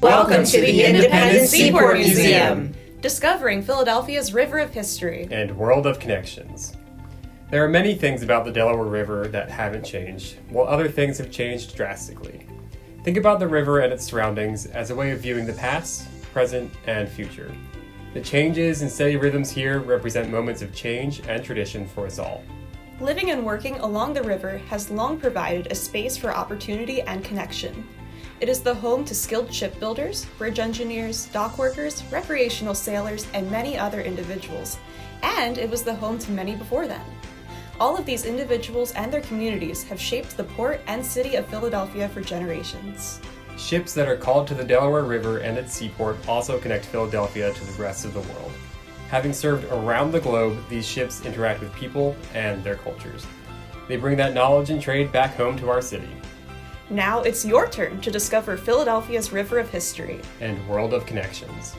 Welcome to the Independence Seaport Museum, discovering Philadelphia's river of history and world of connections. There are many things about the Delaware River that haven't changed, while other things have changed drastically. Think about the river and its surroundings as a way of viewing the past, present, and future. The changes and steady rhythms here represent moments of change and tradition for us all. Living and working along the river has long provided a space for opportunity and connection. It is the home to skilled shipbuilders, bridge engineers, dock workers, recreational sailors, and many other individuals. And it was the home to many before them. All of these individuals and their communities have shaped the port and city of Philadelphia for generations. Ships that are called to the Delaware River and its seaport also connect Philadelphia to the rest of the world. Having served around the globe, these ships interact with people and their cultures. They bring that knowledge and trade back home to our city. Now it's your turn to discover Philadelphia's river of history and world of connections.